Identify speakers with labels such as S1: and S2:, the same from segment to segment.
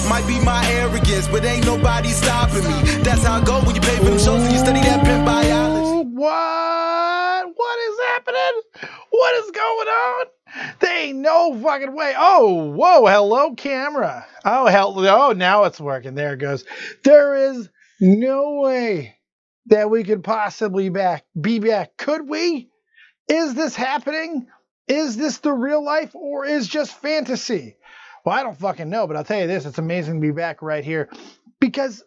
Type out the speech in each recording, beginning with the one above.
S1: Might be my arrogance, but ain't nobody stopping me. That's how I go when you pay for them shows and you study that pimp biology.
S2: What is happening? What is going on? There ain't no fucking way. Oh, whoa, hello, camera. Oh, hello. Oh, now it's working. There it goes. There is no way that we could possibly be back. Could we? Is this happening? Is this the real life or is just fantasy? Well, I don't fucking know, but I'll tell you this, it's amazing to be back right here because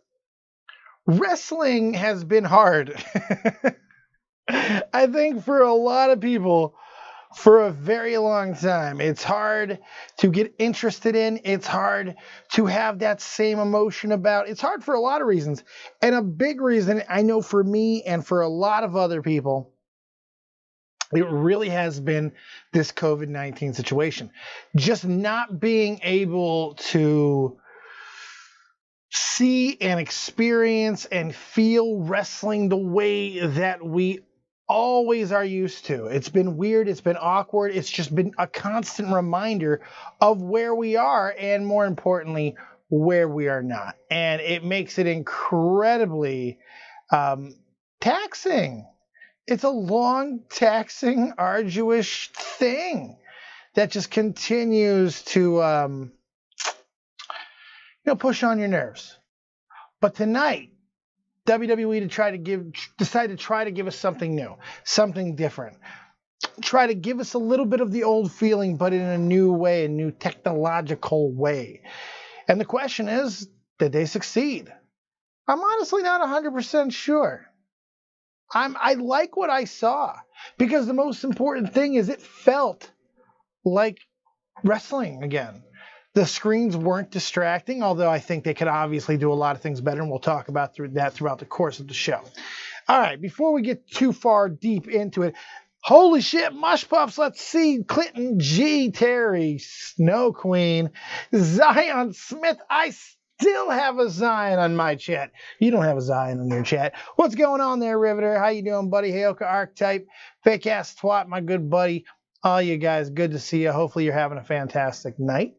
S2: wrestling has been hard. I think for a lot of people for a very long time. It's hard to get interested in. It's hard to have that same emotion about. It's hard for a lot of reasons. And a big reason, I know for me and for a lot of other people, it really has been this COVID-19 situation. Just not being able to see and experience and feel wrestling the way that we always are used to. It's been weird. It's been awkward. It's just been a constant reminder of where we are and, more importantly, where we are not. And it makes it incredibly taxing. It's a long, taxing, arduous thing that just continues to, push on your nerves. But tonight, WWE decided to try to give us something new, something different. Try to give us a little bit of the old feeling, but in a new way, a new technological way. And the question is, did they succeed? I'm honestly not 100% sure. I like what I saw because the most important thing is it felt like wrestling again. The screens weren't distracting, although I think they could obviously do a lot of things better, and we'll talk about that throughout the course of the show. All right, before we get too far deep into it, holy shit, Mush Puffs, let's see. Clinton G. Terry, Snow Queen, Zion Smith. I still have a Zion on my chat. You don't have a Zion on your chat. What's going on there, Riveter? How you doing, buddy? Hayoka Archetype, Fake Ass Twat, my good buddy. All you guys, good to see you. Hopefully you're having a fantastic night.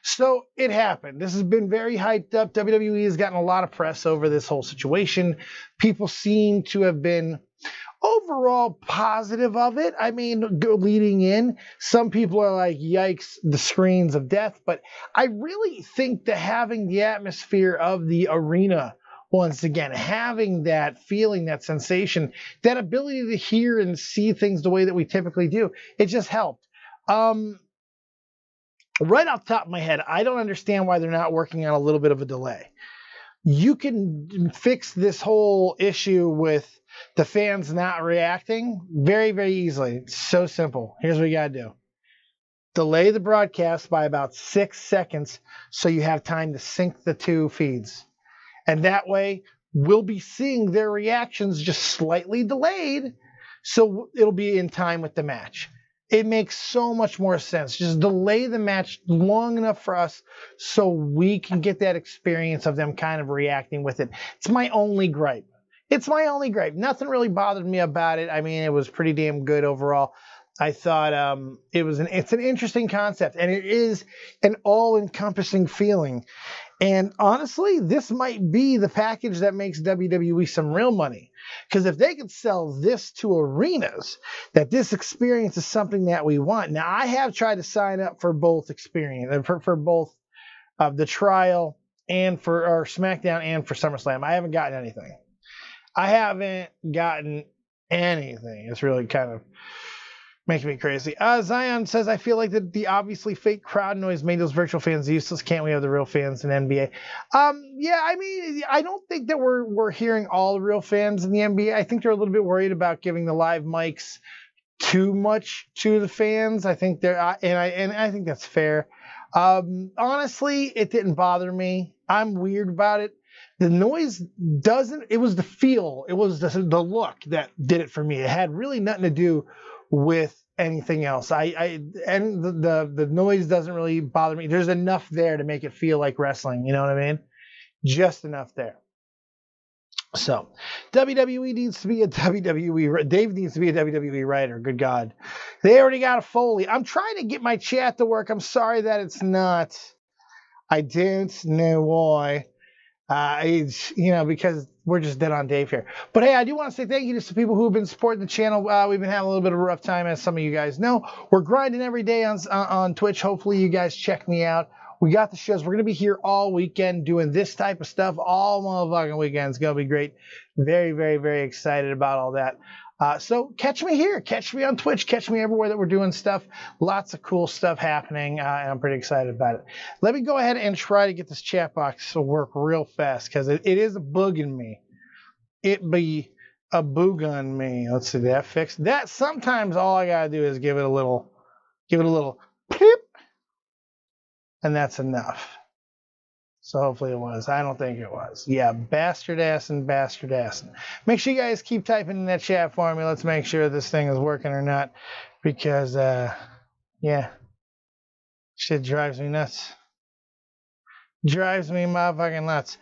S2: So it happened. This has been very hyped up. WWE has gotten a lot of press over this whole situation. People seem to have been overall positive of it. I mean, leading in, some people are like, yikes, the screens of death. But I really think that having the atmosphere of the arena, once again, having that feeling, that sensation, that ability to hear and see things the way that we typically do, it just helped. Right off the top of my head, I don't understand why they're not working on a little bit of a delay. You can fix this whole issue with the fans not reacting very, very easily. It's so simple. Here's what you got to do. Delay the broadcast by about 6 seconds so you have time to sync the two feeds. And that way, we'll be seeing their reactions just slightly delayed, so it'll be in time with the match. It makes so much more sense. Just delay the match long enough for us so we can get that experience of them kind of reacting with it. It's my only gripe. Nothing really bothered me about it. I mean, it was pretty damn good overall. I thought it's an interesting concept, and it is an all-encompassing feeling. And honestly, this might be the package that makes WWE some real money. Because if they could sell this to arenas, that this experience is something that we want. Now, I have tried to sign up for both experience, for both the trial and for our SmackDown and for SummerSlam. I haven't gotten anything. It's really kind of making me crazy. Zion says, I feel like the obviously fake crowd noise made those virtual fans useless. Can't we have the real fans in NBA? Yeah, I mean, I don't think that we're hearing all the real fans in the NBA. I think they're a little bit worried about giving the live mics too much to the fans. I think I think that's fair. Honestly, it didn't bother me. I'm weird about it. The noise it was the feel, it was the look that did it for me. It had really nothing to do with anything else. And the noise doesn't really bother me. There's enough there to make it feel like wrestling. You know what I mean? Just enough there. So, WWE needs to be a WWE. Dave needs to be a WWE writer. Good God. They already got a Foley. I'm trying to get my chat to work. I'm sorry that it's not. I don't know why. Because we're just dead on Dave here. But hey, I do want to say thank you to some people who have been supporting the channel. We've been having a little bit of a rough time, as some of you guys know. We're grinding every day on Twitch. Hopefully you guys check me out. We got the shows. We're going to be here all weekend doing this type of stuff all motherfucking weekend. It's going to be great. Very, very, very excited about all that. So catch me here. Catch me on Twitch. Catch me everywhere that we're doing stuff. Lots of cool stuff happening, and I'm pretty excited about it. Let me go ahead and try to get this chat box to work real fast, because it is a bugging me. It be a booging me. Let's see, that fixed. That sometimes all I got to do is give it a little peep. And that's enough. So hopefully it was. I don't think it was. Yeah, bastardassin'. Make sure you guys keep typing in that chat for me. Let's make sure this thing is working or not. Because, yeah. Shit drives me nuts. Drives me motherfucking nuts.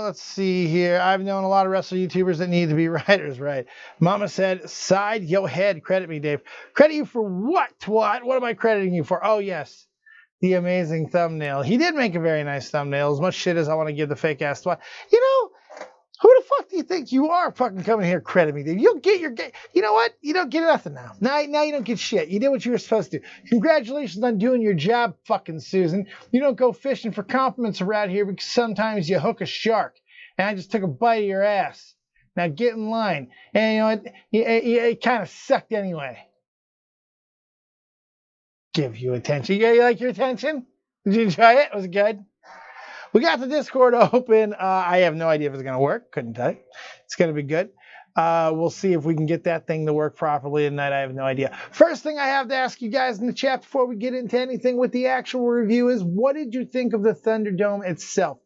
S2: Let's see here. I've known a lot of wrestler YouTubers that need to be writers, right? Mama said, side yo head. Credit me, Dave. Credit you for what, twat? What am I crediting you for? Oh, yes. The amazing thumbnail. He did make a very nice thumbnail. As much shit as I want to give the fake ass twat. You know, who the fuck do you think you are fucking coming here credit me, Dave? You'll get your game. You know what? You don't get nothing now. Now you don't get shit. You did what you were supposed to. Congratulations on doing your job, fucking Susan. You don't go fishing for compliments around here because sometimes you hook a shark. And I just took a bite of your ass. Now get in line. And you know what? It kind of sucked anyway. Give you attention. You like your attention? Did you enjoy it? Was it good? We got the Discord open. I have no idea if it's going to work. Couldn't tell you. It's going to be good. We'll see if we can get that thing to work properly tonight. I have no idea. First thing I have to ask you guys in the chat before we get into anything with the actual review is, what did you think of the Thunderdome itself?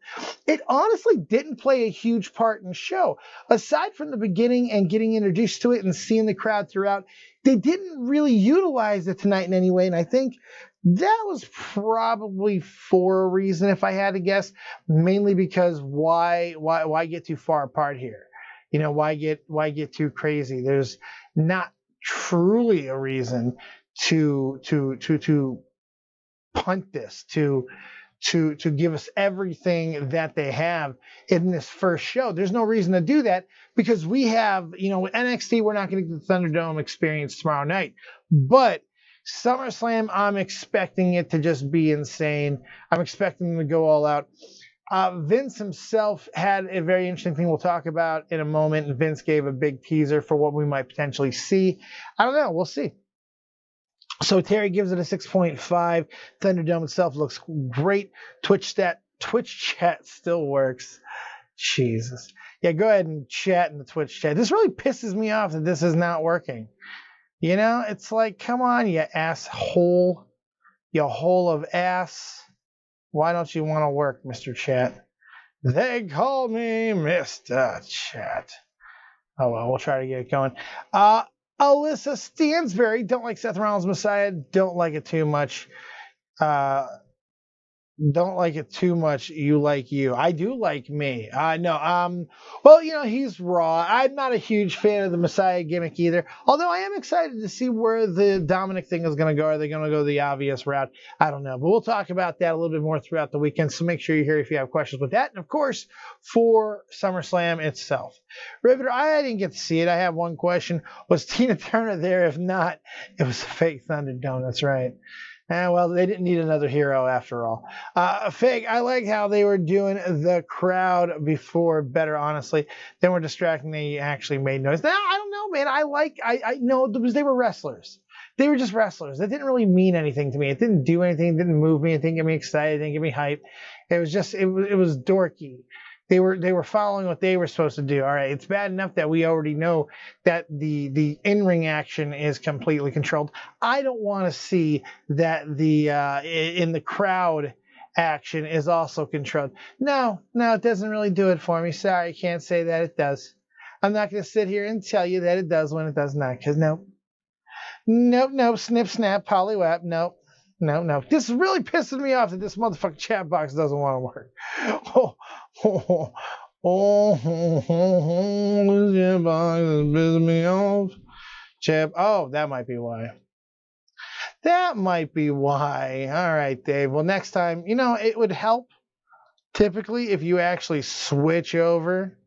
S2: It honestly didn't play a huge part in the show. Aside from the beginning and getting introduced to it and seeing the crowd throughout, they didn't really utilize it tonight in any way, and I think that was probably for a reason, if I had to guess, mainly because why get too far apart here? You know, why get too crazy? There's not truly a reason to punt this, to give us everything that they have in this first show. There's no reason to do that, because we have, you know, NXT, we're not going to get the Thunderdome experience tomorrow night, but SummerSlam, I'm expecting it to just be insane. I'm expecting them to go all out. Vince himself had a very interesting thing we'll talk about in a moment, and Vince gave a big teaser for what we might potentially see. I don't know. We'll see. So Terry gives it a 6.5. Thunderdome itself looks great. Twitch chat still works. Jesus. Yeah, go ahead and chat in the Twitch chat. This really pisses me off that this is not working. You know, it's like, come on, you asshole. You hole of ass. Why don't you want to work, Mr. Chat? They call me Mr. Chat. Oh, well, we'll try to get it going. Alyssa Stansberry, don't like Seth Rollins' Messiah. Don't like it too much. Don't like it too much. You like you. I do like me. No. Well, you know, he's Raw. I'm not a huge fan of the Messiah gimmick either. Although I am excited to see where the Dominic thing is going to go. Are they going to go the obvious route? I don't know. But we'll talk about that a little bit more throughout the weekend. So make sure you're here if you have questions with that. And of course, for SummerSlam itself. Riveter, I didn't get to see it. I have one question. Was Tina Turner there? If not, it was a fake Thunderdome. That's right. Well, they didn't need another hero after all. Fake, I like how they were doing the crowd before better, honestly. They were distracting. They actually made noise. Now, I don't know, man. I know because they were wrestlers. They were just wrestlers. That didn't really mean anything to me. It didn't do anything. It didn't move me. It didn't get me excited. It didn't get me hype. It was just, it was dorky. They were following what they were supposed to do. All right, it's bad enough that we already know that the in-ring action is completely controlled. I don't want to see that the in the crowd action is also controlled. No, it doesn't really do it for me. Sorry, I can't say that it does. I'm not going to sit here and tell you that it does when it does not, because no, Nope. Snip, snap, polywap. Nope. No. This is really pissing me off that this motherfucking chat box doesn't want to work. This chat box is pissing me off. Oh, that might be why. That might be why. All right, Dave. Well, next time, it would help typically if you actually switch over.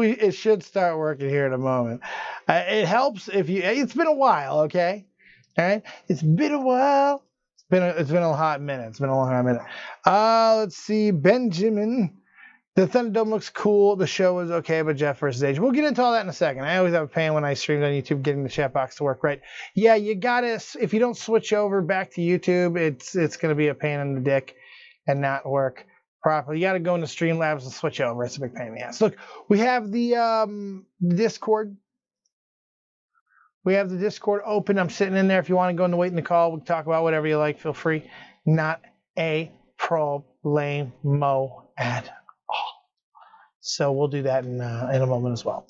S2: It should start working here in a moment. It helps if you. It's been a while, okay? All right. It's been a while. It's been a hot minute. It's been a long hot minute. Let's see, Benjamin. The Thunderdome looks cool. The show was okay, but Jeff versus Age. We'll get into all that in a second. I always have a pain when I streamed on YouTube getting the chat box to work right. Yeah, you gotta. If you don't switch over back to YouTube, it's gonna be a pain in the dick and not work properly. You got to go into Streamlabs and switch over. It's a big pain in the ass. Look, we have the Discord. We have the Discord open. I'm sitting in there. If you want to go and wait in the call, we can talk about whatever you like. Feel free. Not a problemo at all. So we'll do that in a moment as well.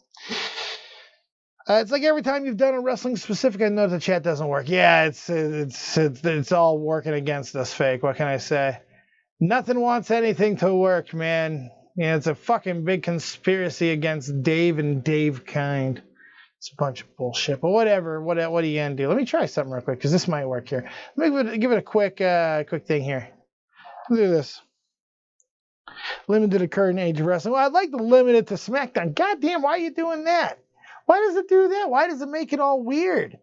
S2: It's like every time you've done a wrestling specific, I know the chat doesn't work. Yeah, it's all working against us, fake. What can I say? Nothing wants anything to work, man. Yeah, it's a fucking big conspiracy against Dave and Dave kind. It's a bunch of bullshit, but whatever. What are you gonna do? Let me try something real quick because this might work here. Let me give it a quick thing here. Let's do this. Limited to current age of wrestling. Well, I'd like to limit it to Smackdown. Goddamn, why are you doing that? Why does it do that? Why does it make it all weird?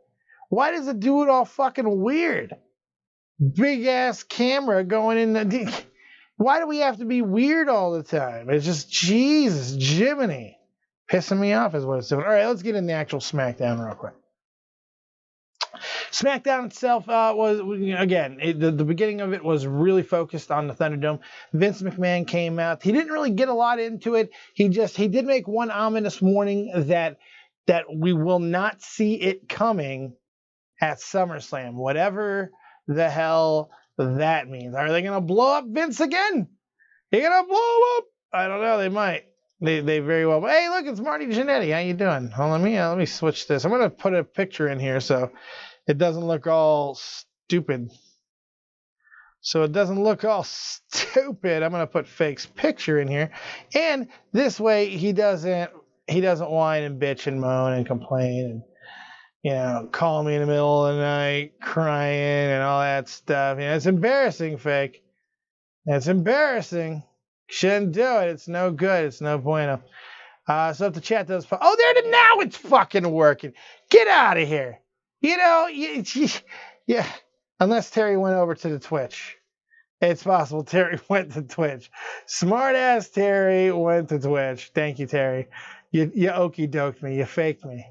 S2: Why does it do it all fucking weird? Big ass camera going in the. Why do we have to be weird all the time? It's just Jesus, Jiminy. Pissing me off is what it's doing. All right, let's get in the actual Smackdown real quick. Smackdown itself was, again, the beginning of it was really focused on the Thunderdome. Vince McMahon came out. He didn't really get a lot into it. He did make one ominous warning that we will not see it coming at SummerSlam, whatever the hell that means. Are they going to blow up Vince again? They're going to blow him up? I don't know. They might. They very well. But hey, look, it's Marty Jannetty. How you doing? Hold on, let me switch this. I'm going to put a picture in here so it doesn't look all stupid. I'm going to put Fake's picture in here. And this way he doesn't whine and bitch and moan and complain and call me in the middle of the night crying and all that stuff. It's embarrassing, Fake. It's embarrassing. Shouldn't do it. It's no good. It's no bueno. So if the chat does... now it's fucking working. Get out of here. Yeah. Unless Terry went over to the Twitch. It's possible Terry went to Twitch. Smart ass Terry went to Twitch. Thank you, Terry. You okey-doked me. You faked me.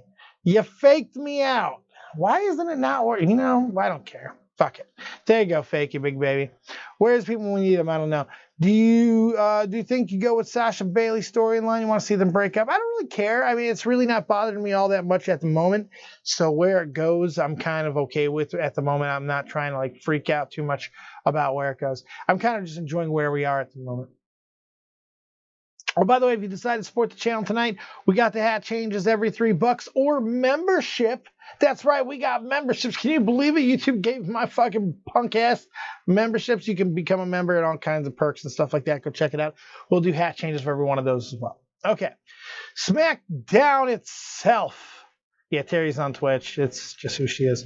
S2: You faked me out. Why isn't it not working? I don't care. Fuck it. There you go, Fake, you big baby. Where's people when we need them? I don't know. Do you think you go with Sasha Bailey's storyline? You want to see them break up? I don't really care. I mean, it's really not bothering me all that much at the moment. So where it goes, I'm kind of okay with at the moment. I'm not trying to freak out too much about where it goes. I'm kind of just enjoying where we are at the moment. Oh, by the way, if you decide to support the channel tonight, we got the hat changes every $3 or membership. That's right, we got memberships. Can you believe it? YouTube gave my fucking punk ass memberships. You can become a member and all kinds of perks and stuff like that. Go check it out. We'll do hat changes for every one of those as well. Okay, Smackdown itself. Yeah, Terry's on Twitch. It's just who she is.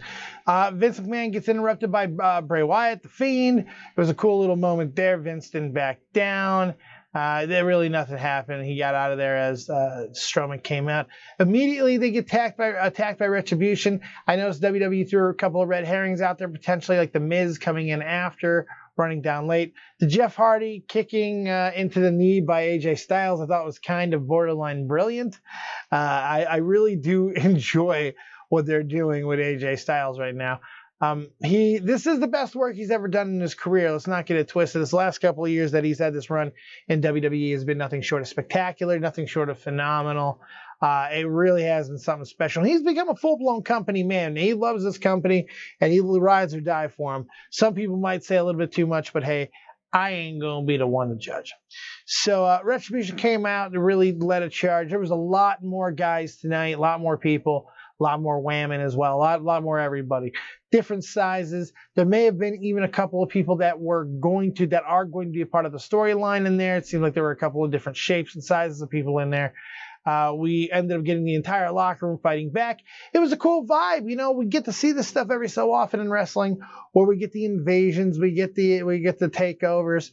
S2: Vince McMahon gets interrupted by Bray Wyatt, the Fiend. It was a cool little moment there. Vince didn't back down. There really nothing happened. He got out of there as Strowman came out. Immediately they get attacked by Retribution. I noticed WWE threw a couple of red herrings out there, potentially like the Miz coming in after, running down late. The Jeff Hardy kicking into the knee by AJ Styles I thought was kind of borderline brilliant. I really do enjoy what they're doing with AJ Styles right now. This is the best work he's ever done in his career. Let's not get it twisted. This last couple of years that he's had this run in WWE has been nothing short of spectacular, nothing short of phenomenal. It really has been something special. He's become a full-blown company man. He loves this company, and he rides or die for him. Some people might say a little bit too much, but hey, I ain't going to be the one to judge. So Retribution came out to really led a charge. There was a lot more guys tonight, a lot more people, a lot more women as well, a lot more everybody. Different sizes. There may have been even a couple of people that are going to be a part of the storyline in there. It seemed like there were a couple of different shapes and sizes of people in there. We ended up getting the entire locker room fighting back. It was a cool vibe. You know, we get to see this stuff every so often in wrestling, where we get the invasions, we get the takeovers.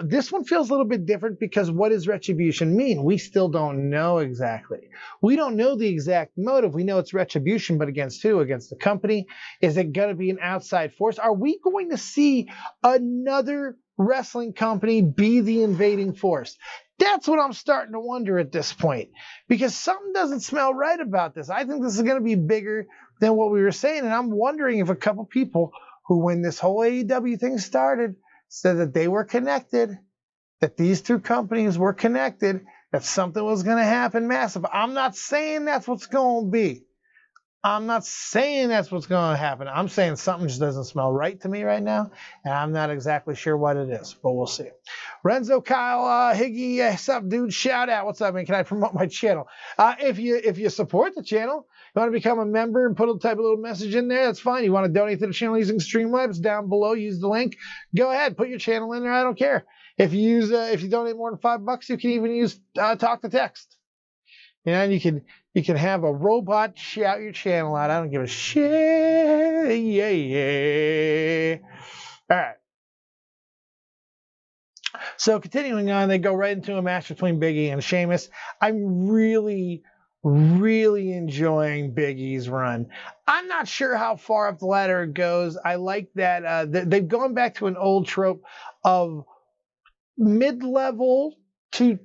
S2: This one feels a little bit different because what does Retribution mean? We still don't know exactly. We don't know the exact motive. We know it's Retribution, but against who? Against the company? Is it going to be an outside force? Are we going to see another wrestling company be the invading force? That's what I'm starting to wonder at this point, because something doesn't smell right about this. I think this is going to be bigger than what we were saying, and I'm wondering if a couple people who, when this whole AEW thing started, said that they were connected, that these two companies were connected, that something was going to happen massive. I'm not saying that's what's going to be. I'm not saying that's what's going to happen. I'm saying something just doesn't smell right to me right now, and I'm not exactly sure what it is, but we'll see. Renzo, Kyle, Higgy, what's up, dude? Shout out. What's up, man? Can I promote my channel? If you support the channel, you want to become a member and type a little message in there, that's fine. You want to donate to the channel using Streamlabs, down below, use the link. Go ahead, put your channel in there. I don't care. If you donate more than $5, you can even use talk to text. You know, and you can have a robot shout your channel out. I don't give a shit. Yeah. All right. So continuing on, they go right into a match between Big E and Sheamus. I'm really, really enjoying Big E's run. I'm not sure how far up the ladder it goes. I like that they've gone back to an old trope of mid-level to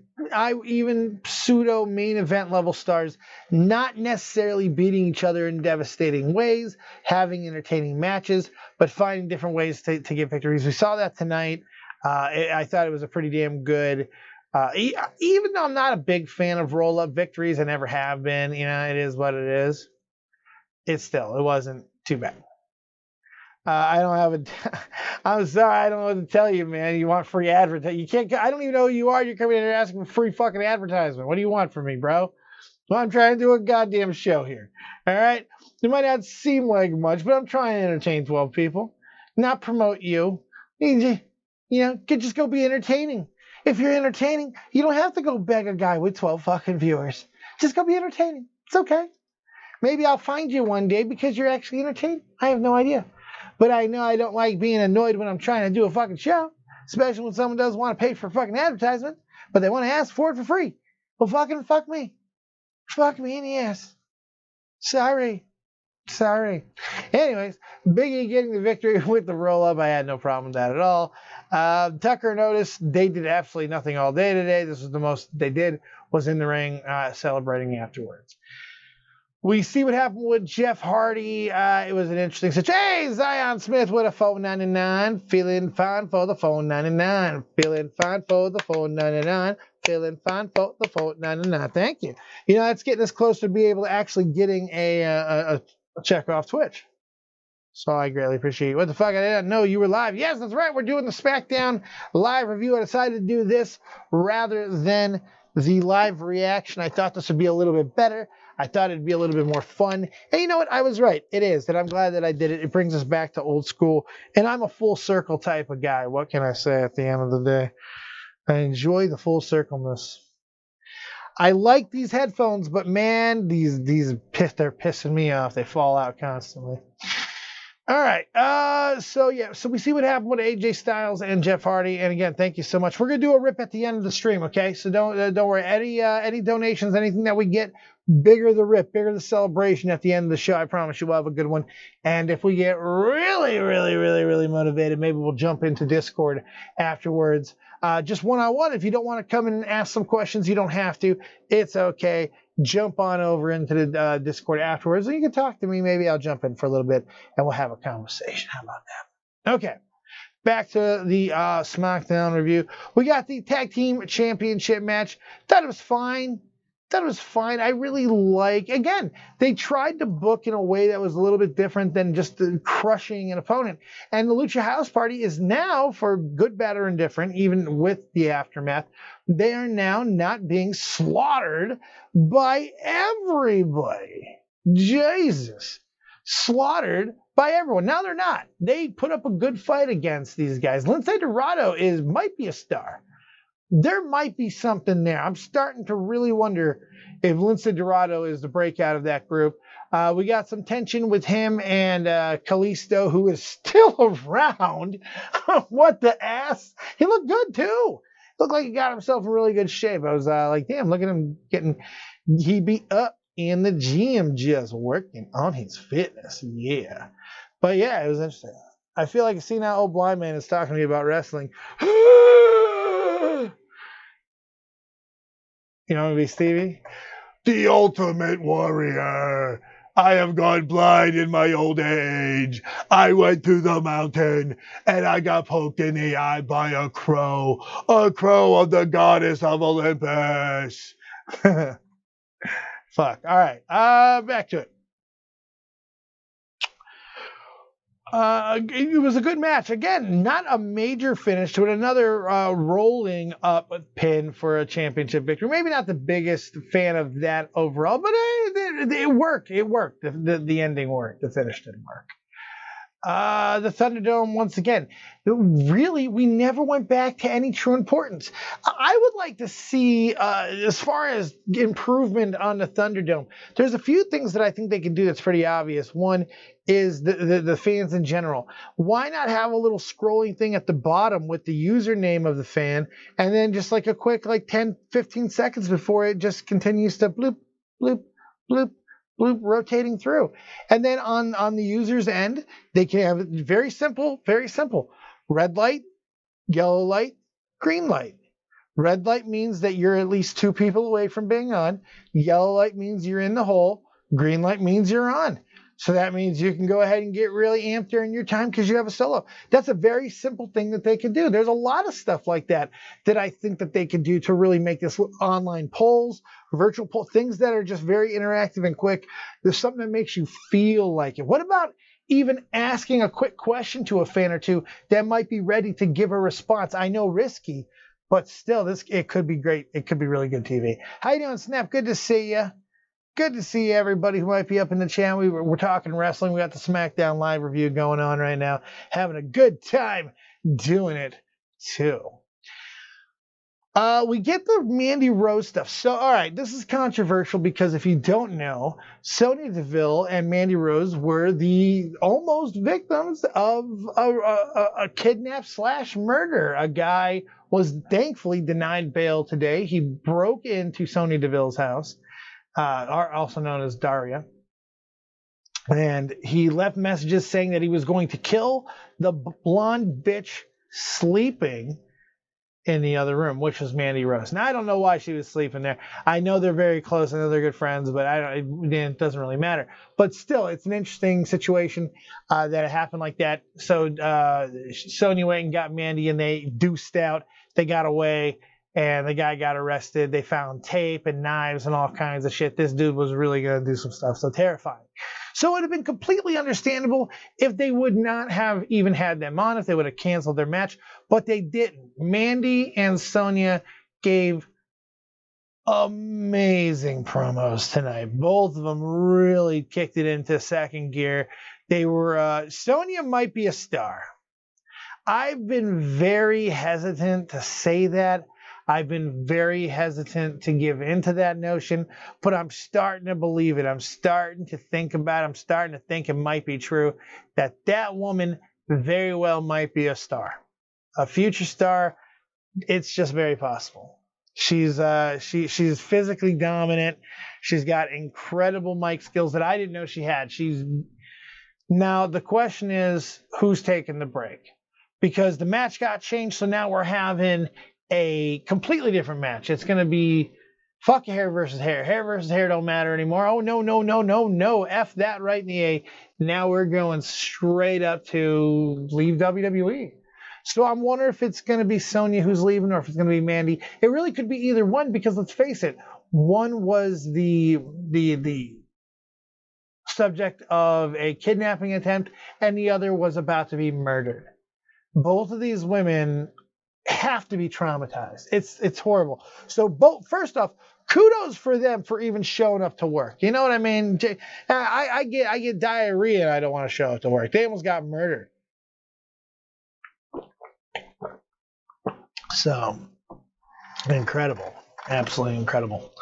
S2: even pseudo main event level stars not necessarily beating each other in devastating ways, having entertaining matches, but finding different ways to get victories. We saw that tonight. I thought it was a pretty damn good, even though I'm not a big fan of roll-up victories, I never have been, you know, it is what it is. It wasn't too bad. I'm sorry, I don't know what to tell you, man. You want free advertising? You can't. I don't even know who you are. You're coming in here asking for free fucking advertisement. What do you want from me, bro? Well, I'm trying to do a goddamn show here. All right. It might not seem like much, but I'm trying to entertain 12 people, not promote you. You know, just go be entertaining. If you're entertaining, you don't have to go beg a guy with 12 fucking viewers. Just go be entertaining. It's okay. Maybe I'll find you one day because you're actually entertaining. I have no idea. But I know I don't like being annoyed when I'm trying to do a fucking show, especially when someone doesn't want to pay for fucking advertisement, but they want to ask for it for free. Well, fuck me. Fuck me in the ass. Sorry. Anyways, Big E getting the victory with the roll-up. I had no problem with that at all. Tucker noticed they did absolutely nothing all day today. This was the most they did, was in the ring celebrating afterwards. We see what happened with Jeff Hardy. It was an interesting situation. Hey, Zion Smith with a $4.99. Feeling fine for the $4.99. Feeling fine for the $4.99. Feeling fine for the $4.99. Thank you. You know, that's getting us closer to be able to actually getting a check off Twitch. So I greatly appreciate it. What the fuck? I didn't know you were live. Yes, that's right. We're doing the Smackdown live review. I decided to do this rather than the live reaction. I thought this would be a little bit better. I thought it'd be a little bit more fun. And you know what? I was right. It is. And I'm glad that I did it. It brings us back to old school. And I'm a full circle type of guy. What can I say at the end of the day? I enjoy the full circleness. I like these headphones, but man, they're pissing me off. They fall out constantly. All right. So we see what happened with AJ Styles and Jeff Hardy. And again, thank you so much. We're gonna do a rip at the end of the stream, okay? So don't worry. Any donations, anything that we get, bigger the rip, bigger the celebration at the end of the show. I promise you we'll have a good one. And if we get really, really, really, really motivated, maybe we'll jump into Discord afterwards. Just one-on-one. If you don't want to come in and ask some questions, you don't have to. It's okay. Jump on over into the Discord afterwards, and you can talk to me. Maybe I'll jump in for a little bit, and we'll have a conversation. How about that? Okay. Back to the SmackDown review. We got the Tag Team Championship match. Thought it was fine. That was fine. I really again, they tried to book in a way that was a little bit different than just crushing an opponent. And the Lucha House Party is now, for good, bad, or indifferent, even with the aftermath, they are now not being slaughtered by everybody. Jesus. Slaughtered by everyone. Now they're not. They put up a good fight against these guys. Lince Dorado might be a star. There might be something there. I'm starting to really wonder if Lince Dorado is the breakout of that group. We got some tension with him and Kalisto, who is still around. What the ass? He looked good, too. Looked like he got himself in really good shape. I was like, damn, look at him he beat up in the gym, just working on his fitness. Yeah. But yeah, it was interesting. I feel like a senile old blind man is talking to me about wrestling. You know me, Stevie? The Ultimate Warrior. I have gone blind in my old age. I went to the mountain and I got poked in the eye by a crow of the goddess of Olympus. Fuck. All right. Back to it. It was a good match. Again, not a major finish to it. Another rolling up pin for a championship victory. Maybe not the biggest fan of that overall, but it worked. It worked. The ending worked. The finish didn't work. The Thunderdome, once again, really, we never went back to any true importance. I would like to see, as far as improvement on the Thunderdome, there's a few things that I think they can do that's pretty obvious. One is the fans in general. Why not have a little scrolling thing at the bottom with the username of the fan, and then just like a quick 10, 15 seconds before it just continues to bloop, bloop, bloop, bloop, rotating through. And then on the user's end, they can have it very simple, very simple. Red light, yellow light, green light. Red light means that you're at least 2 people away from being on. Yellow light means you're in the hole. Green light means you're on. So that means you can go ahead and get really amped during your time because you have a solo. That's a very simple thing that they can do. There's a lot of stuff like that I think that they can do to really make this online polls, virtual polls, things that are just very interactive and quick. There's something that makes you feel like it. What about even asking a quick question to a fan or two that might be ready to give a response? I know risky, but still, it could be great. It could be really good TV. How you doing, Snap? Good to see you. Good to see everybody who might be up in the chat. We're talking wrestling. We got the Smackdown live review going on right now. Having a good time doing it, too. We get the Mandy Rose stuff. So, all right, this is controversial because if you don't know, Sonya Deville and Mandy Rose were the almost victims of a kidnap/murder. A guy was thankfully denied bail today. He broke into Sonya Deville's house. Also known as Daria. And he left messages saying that he was going to kill the blonde bitch sleeping in the other room, which was Mandy Rose. Now, I don't know why she was sleeping there. I know they're very close. I know they're good friends, but it doesn't really matter. But still, it's an interesting situation that it happened like that. So Sonya went and got Mandy, and they deuced out. They got away. And the guy got arrested. They found tape and knives and all kinds of shit. This dude was really going to do some stuff. So terrifying. So it would have been completely understandable if they would not have even had them on, if they would have canceled their match. But they didn't. Mandy and Sonya gave amazing promos tonight. Both of them really kicked it into second gear. They were, Sonya might be a star. I've been very hesitant to say that. I've been very hesitant to give into that notion, but I'm starting to believe it. I'm starting to think about it. I'm starting to think it might be true that woman very well might be a star, a future star. It's just very possible. She's physically dominant. She's got incredible mic skills that I didn't know she had. Now the question is, who's taking the break? Because the match got changed, so now we're having a completely different match. It's going to be fuck hair versus hair. Hair versus hair don't matter anymore. Oh, no. F that right in the A. Now we're going straight up to leave WWE. So I'm wondering if it's going to be Sonya who's leaving or if it's going to be Mandy. It really could be either one because let's face it, One was the subject of a kidnapping attempt, and the other was about to be murdered. Both of these women have to be traumatized. It's horrible. So first off, kudos for them for even showing up to work. You know what I mean? I get diarrhea and I don't want to show up to work. They almost got murdered. So incredible. Absolutely incredible.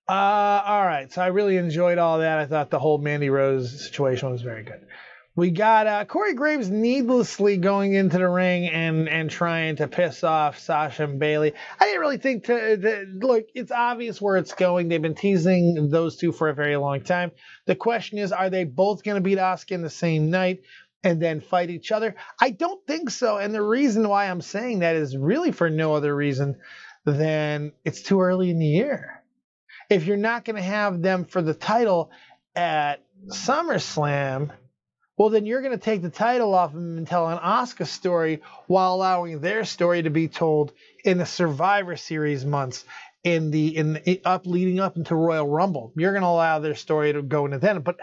S2: All right. So I really enjoyed all that. I thought the whole Mandy Rose situation was very good. We got Corey Graves needlessly going into the ring and trying to piss off Sasha and Bayley. I didn't really think look, it's obvious where it's going. They've been teasing those two for a very long time. The question is, are they both going to beat Asuka in the same night and then fight each other? I don't think so. And the reason why I'm saying that is really for no other reason than it's too early in the year. If you're not going to have them for the title at SummerSlam, well, then you're going to take the title off them and tell an Asuka story while allowing their story to be told in the Survivor Series months leading up into Royal Rumble. You're going to allow their story to go into then. But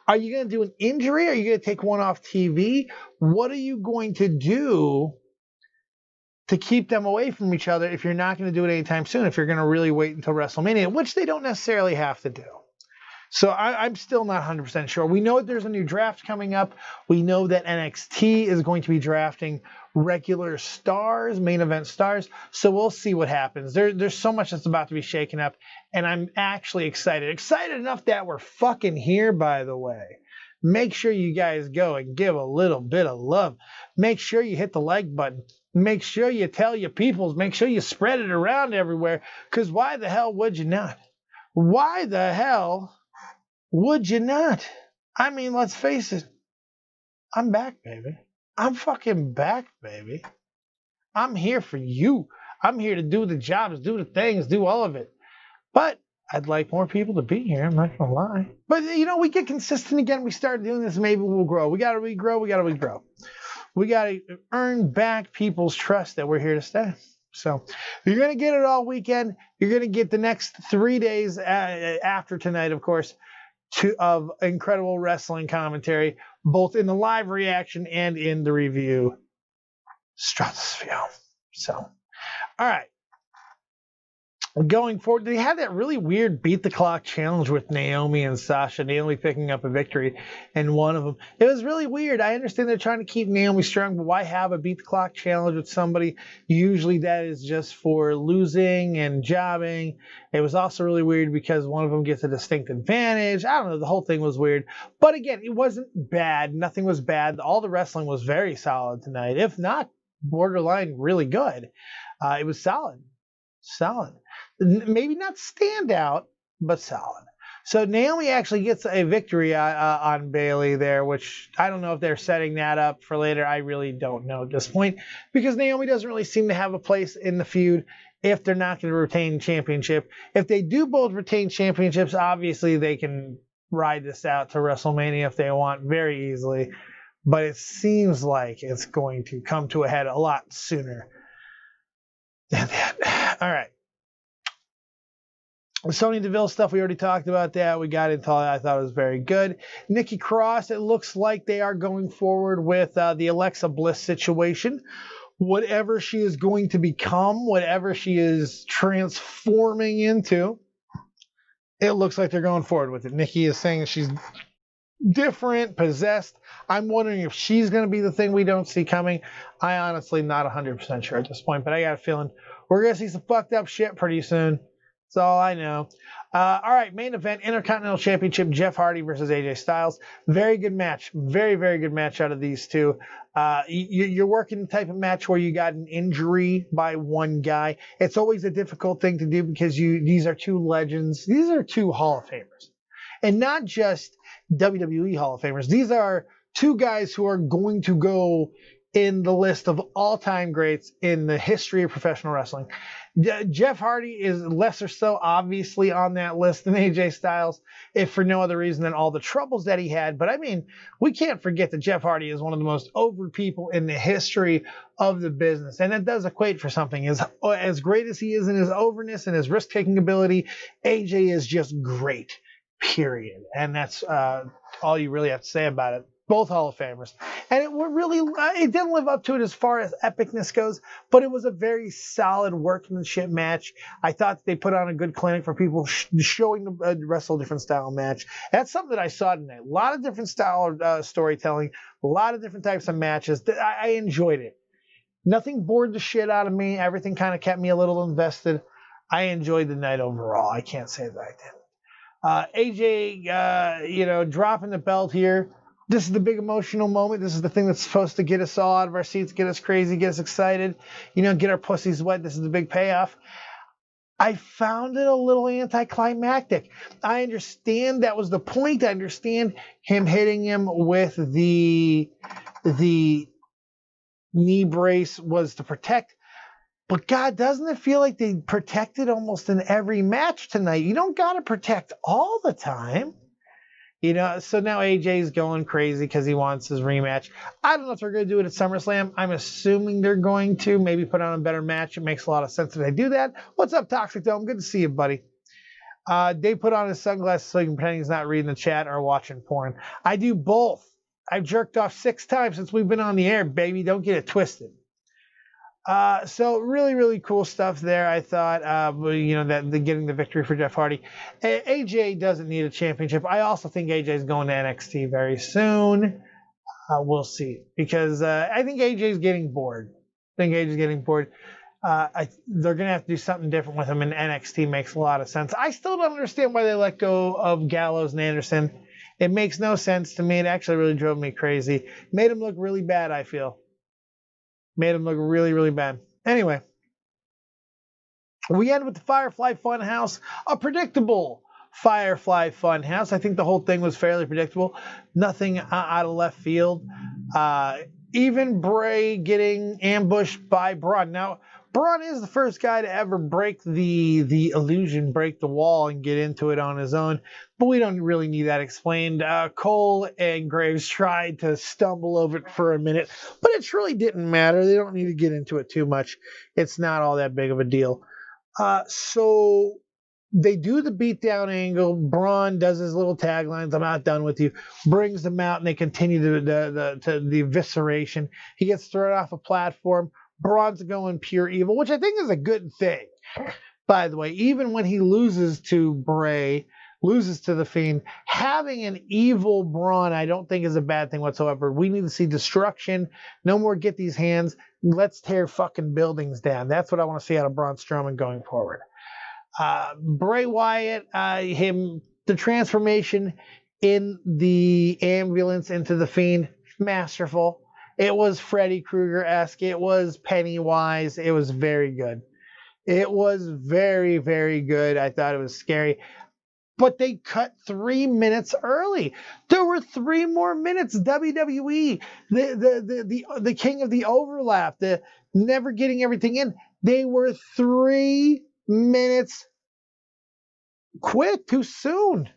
S2: are you going to do an injury? Are you going to take one off TV? What are you going to do to keep them away from each other if you're not going to do it anytime soon, if you're going to really wait until WrestleMania, which they don't necessarily have to do? So I'm still not 100% sure. We know that there's a new draft coming up. We know that NXT is going to be drafting regular stars, main event stars. So we'll see what happens. There's so much that's about to be shaken up, and I'm actually excited. Excited enough that we're fucking here, by the way. Make sure you guys go and give a little bit of love. Make sure you hit the like button. Make sure you tell your peoples. Make sure you spread it around everywhere, because why the hell would you not? Why the hell would you not? I mean, let's face it. I'm back, baby. I'm fucking back, baby. I'm here for you. I'm here to do the jobs, do the things, do all of it. But I'd like more people to be here. I'm not going to lie. But, we get consistent again. We start doing this. Maybe we'll grow. We got to regrow. We got to regrow. We got to earn back people's trust that we're here to stay. So you're going to get it all weekend. You're going to get the next 3 days after tonight, of course, of incredible wrestling commentary, both in the live reaction and in the review stratosphere. So, all right. Going forward, they had that really weird beat the clock challenge with Naomi and Sasha. Naomi picking up a victory in one of them. It was really weird. I understand they're trying to keep Naomi strong, but why have a beat the clock challenge with somebody? Usually that is just for losing and jobbing. It was also really weird because one of them gets a distinct advantage. I don't know. The whole thing was weird. But again, it wasn't bad. Nothing was bad. All the wrestling was very solid tonight, if not borderline really good. It was solid. Solid. Maybe not standout, but solid. So Naomi actually gets a victory on Bayley there, which I don't know if they're setting that up for later. I really don't know at this point, because Naomi doesn't really seem to have a place in the feud if they're not going to retain championship. If they do both retain championships, obviously they can ride this out to WrestleMania if they want very easily. But it seems like it's going to come to a head a lot sooner than that. All right. The Sonya Deville stuff, we already talked about that. We got into all that. I thought it was very good. Nikki Cross, it looks like they are going forward with the Alexa Bliss situation. Whatever she is going to become, whatever she is transforming into, it looks like they're going forward with it. Nikki is saying she's different, possessed. I'm wondering if she's going to be the thing we don't see coming. I honestly not 100% sure at this point, but I got a feeling we're going to see some fucked up shit pretty soon. That's all I know. All right, main event, Intercontinental Championship, Jeff Hardy versus AJ Styles. Very good match. Very, very good match out of these two. You're working the type of match where you got an injury by one guy. It's always a difficult thing to do because these are two legends. These are two Hall of Famers. And not just WWE Hall of Famers. These are two guys who are going to go in the list of all-time greats in the history of professional wrestling. Jeff Hardy is lesser so obviously on that list than AJ Styles, if for no other reason than all the troubles that he had. But I mean, we can't forget that Jeff Hardy is one of the most over people in the history of the business. And that does equate for something. As great as he is in his overness and his risk-taking ability, AJ is just great, period. And that's all you really have to say about it. Both Hall of Famers. And it didn't live up to it as far as epicness goes, but it was a very solid workmanship match. I thought they put on a good clinic for people showing the wrestle different style match. That's something that I saw tonight. A lot of different style of storytelling, a lot of different types of matches. I enjoyed it. Nothing bored the shit out of me. Everything kind of kept me a little invested. I enjoyed the night overall. I can't say that I didn't. AJ, dropping the belt here. This is the big emotional moment. This is the thing that's supposed to get us all out of our seats, get us crazy, get us excited, get our pussies wet. This is the big payoff. I found it a little anticlimactic. I understand that was the point. I understand him hitting him with the knee brace was to protect. But God, doesn't it feel like they protected almost in every match tonight? You don't got to protect all the time. So now AJ's going crazy because he wants his rematch. I don't know if they're going to do it at SummerSlam. I'm assuming they're going to maybe put on a better match. It makes a lot of sense that they do that. What's up, Toxic Dome? Good to see you, buddy. Dave put on his sunglasses so he can pretend he's not reading the chat or watching porn. I do both. I've jerked off 6 times since we've been on the air, baby. Don't get it twisted. So really, really cool stuff there. I thought, that getting the victory for Jeff Hardy. AJ doesn't need a championship. I also think AJ is going to NXT very soon. We'll see, because I think AJ's getting bored. They're going to have to do something different with him, and NXT makes a lot of sense. I still don't understand why they let go of Gallows and Anderson. It makes no sense to me. It actually really drove me crazy. Made him look really bad, I feel. Made him look really, really bad. Anyway, we end with the Firefly Funhouse, a predictable Firefly Funhouse. I think the whole thing was fairly predictable. Nothing out of left field. Even Bray getting ambushed by Braun. Now, Braun is the first guy to ever break the illusion, break the wall, and get into it on his own. But we don't really need that explained. Cole and Graves tried to stumble over it for a minute, but it really didn't matter. They don't need to get into it too much. It's not all that big of a deal. So they do the beatdown angle. Braun does his little taglines, "I'm not done with you," brings them out, and they continue the evisceration. He gets thrown off a platform. Braun's going pure evil, which I think is a good thing, by the way. Even when he loses to Bray, loses to The Fiend, having an evil Braun I don't think is a bad thing whatsoever. We need to see destruction. No more get these hands. Let's tear fucking buildings down. That's what I want to see out of Braun Strowman going forward. Bray Wyatt, the transformation in the ambulance into The Fiend, masterful. It was Freddy Krueger-esque. It was Pennywise. It was very good. It was very, very good. I thought it was scary. But they cut 3 minutes early. There were 3 more minutes. WWE, the king of the overlap, the never getting everything in. They were 3 minutes quick, too soon.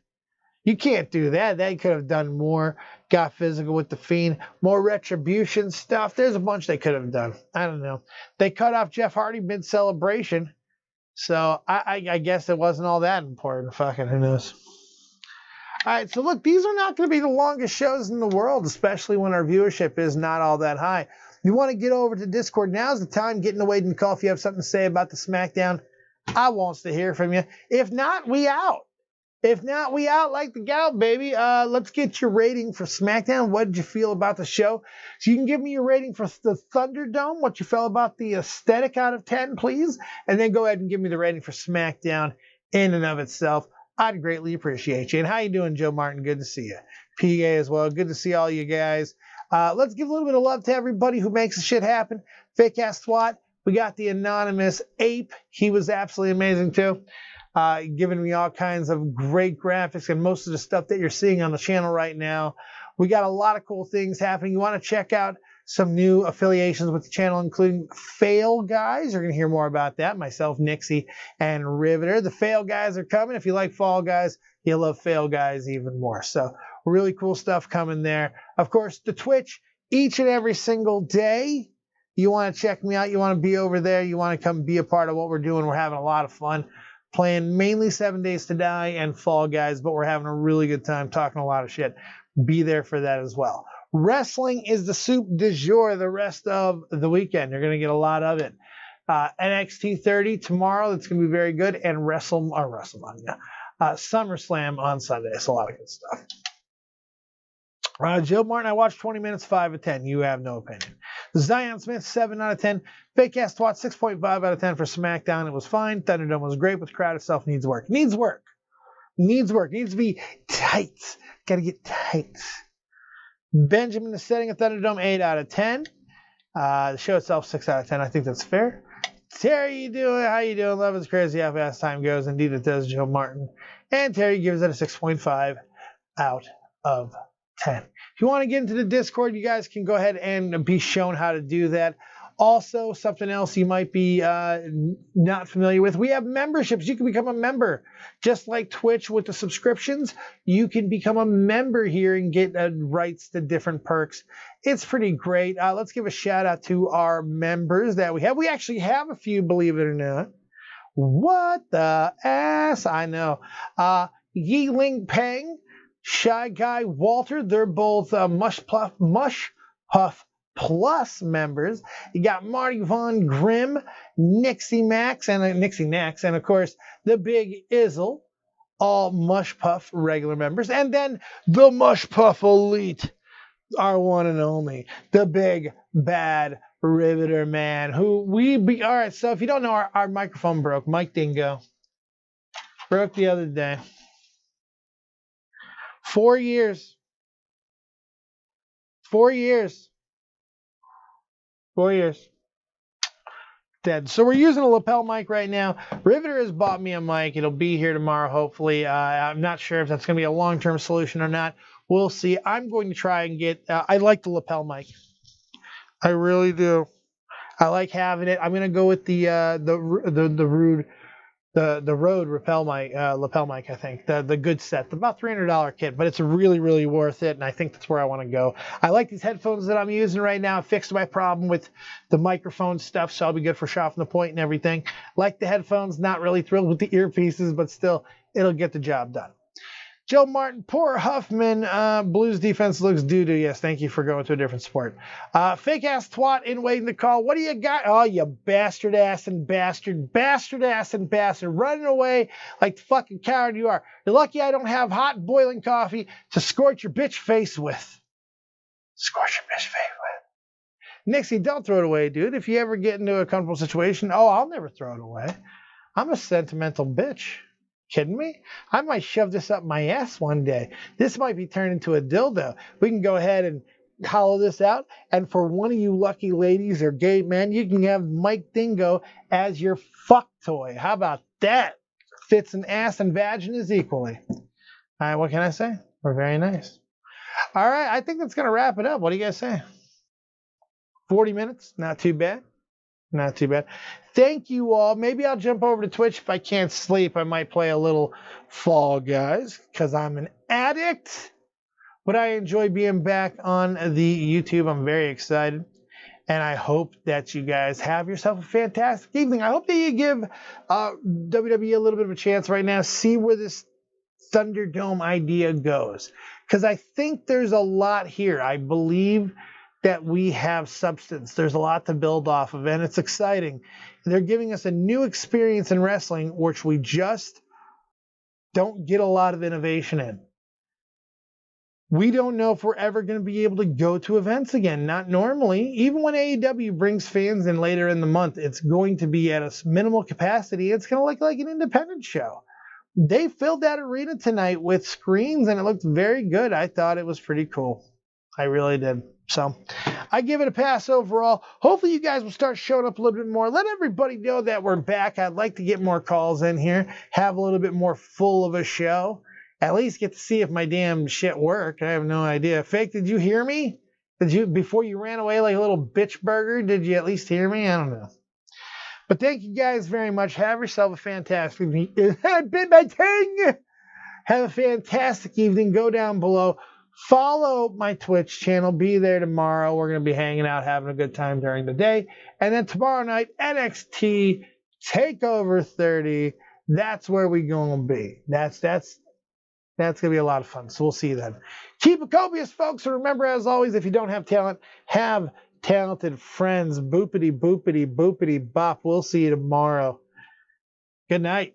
S2: You can't do that. They could have done more. Got physical with The Fiend. More retribution stuff. There's a bunch they could have done. I don't know. They cut off Jeff Hardy mid-celebration. So I guess it wasn't all that important. Fucking who knows. All right, so look, these are not going to be the longest shows in the world, especially when our viewership is not all that high. You want to get over to Discord, now's the time. Get in the Wade call if you have something to say about the Smackdown. I wants to hear from you. If not, we out. If not, we out like the gout, baby. Let's get your rating for SmackDown. What did you feel about the show? So you can give me your rating for the Thunderdome, what you felt about the aesthetic out of 10, please. And then go ahead and give me the rating for SmackDown in and of itself. I'd greatly appreciate you. And how you doing, Joe Martin? Good to see you. PA as well. Good to see all you guys. Let's give a little bit of love to everybody who makes the shit happen. Fake ass twat. We got the anonymous ape. He was absolutely amazing too. Giving me all kinds of great graphics and most of the stuff that you're seeing on the channel right now. We got a lot of cool things happening. You want to check out some new affiliations with the channel, including Fail Guys. You're going to hear more about that. Myself, Nixie, and Riveter. The Fail Guys are coming. If you like Fall Guys, you'll love Fail Guys even more. So really cool stuff coming there. Of course, the Twitch, each and every single day. You want to check me out. You want to be over there. You want to come be a part of what we're doing. We're having a lot of fun playing mainly 7 Days to Die and Fall Guys, but we're having a really good time talking a lot of shit. Be there for that as well. Wrestling is the soup du jour the rest of the weekend. You're going to get a lot of it. NXT 30 tomorrow. That's going to be very good. And WrestleMania. SummerSlam on Sunday. It's a lot of good stuff. Joe Martin, I watched 20 minutes, 5 of 10. You have no opinion. Zion Smith, 7 out of 10. Fake Ass Twat, 6.5 out of 10 for Smackdown. It was fine. Thunderdome was great, but the crowd itself needs work. Needs work. Needs to be tight. Got to get tight. Benjamin is setting a Thunderdome 8 out of 10. The show itself, 6 out of 10. I think that's fair. Terry, you doing? How you doing? Love is crazy how fast time goes. Indeed, it does, Joe Martin. And Terry gives it a 6.5 out of 10. If you want to get into the Discord, you guys can go ahead and be shown how to do that. Also, something else you might be not familiar with, we have memberships. You can become a member. Just like Twitch with the subscriptions, you can become a member here and get rights to different perks. It's pretty great. Let's give a shout out to our members that we have. We actually have a few, believe it or not. What the ass? I know. Yiling Peng, Shy Guy Walter, they're both Mush Puff Plus members. You got Marty Von Grimm, Nixie Max, and Nixie Nax, and of course the Big Izzle, all Mush Puff regular members, and then the Mush Puff Elite, our one and only, the Big Bad Riveter Man, who all right, so if you don't know, our microphone broke. Mike Dingo broke the other day. 4 years. 4 years. 4 years. Dead. So we're using a lapel mic right now. Riveter has bought me a mic. It'll be here tomorrow, hopefully. I'm not sure if that's going to be a long-term solution or not. We'll see. I'm going to try and get... I like the lapel mic. I really do. I like having it. I'm going to go with the Rode lapel mic, I think. The good set. The about $300 kit, but it's really, really worth it, and I think that's where I want to go. I like these headphones that I'm using right now. I fixed my problem with the microphone stuff, so I'll be good for shopping the point and everything. Like the headphones, not really thrilled with the earpieces, but still, it'll get the job done. Joe Martin, poor Huffman. Blues defense looks doo-doo. Yes, thank you for going to a different sport. Fake ass twat in waiting to call. What do you got? Oh, you bastard ass and bastard. Running away like the fucking coward you are. You're lucky I don't have hot boiling coffee to scorch your bitch face with. Nixie, don't throw it away, dude. If you ever get into a comfortable situation, I'll never throw it away. I'm a sentimental bitch. Kidding me? I might shove this up my ass one day. This might be turned into a dildo. We can go ahead and hollow this out. And for one of you lucky ladies or gay men, you can have Mike Dingo as your fuck toy. How about that? Fits an ass and vaginas equally. All right, what can I say? We're very nice. All right, I think that's going to wrap it up. What do you guys say? 40 minutes? Not too bad. Not too bad. Thank you all. Maybe I'll jump over to Twitch. If I can't sleep, I might play a little Fall Guys because I'm an addict. But I enjoy being back on the YouTube. I'm very excited. And I hope that you guys have yourself a fantastic evening. I hope that you give WWE a little bit of a chance right now. See where this Thunderdome idea goes. Because I think there's a lot here. I believe that we have substance. There's a lot to build off of, and it's exciting. They're giving us a new experience in wrestling, which we just don't get a lot of innovation in. We don't know if we're ever going to be able to go to events again. Not normally. Even when AEW brings fans in later in the month, it's going to be at a minimal capacity. It's going to look like an independent show. They filled that arena tonight with screens, and it looked very good. I thought it was pretty cool. I really did. So I give it a pass overall. Hopefully you guys will start showing up a little bit more. Let everybody know that we're back. I'd like to get more calls in here, have a little bit more full of a show. At least get to see if my damn shit worked. I have no idea. Fake, did you hear me? Did you, before you ran away like a little bitch burger, did you at least hear me? I don't know. But thank you guys very much. Have yourself a fantastic evening. It had been my thing. Have a fantastic evening. Go down below. Follow my Twitch channel. Be there tomorrow. We're going to be hanging out, having a good time during the day. And then tomorrow night, NXT TakeOver 30. That's where we're going to be. That's going to be a lot of fun. So we'll see you then. Keep it copious, folks. And remember, as always, if you don't have talent, have talented friends. Boopity, boopity, boopity, bop. We'll see you tomorrow. Good night.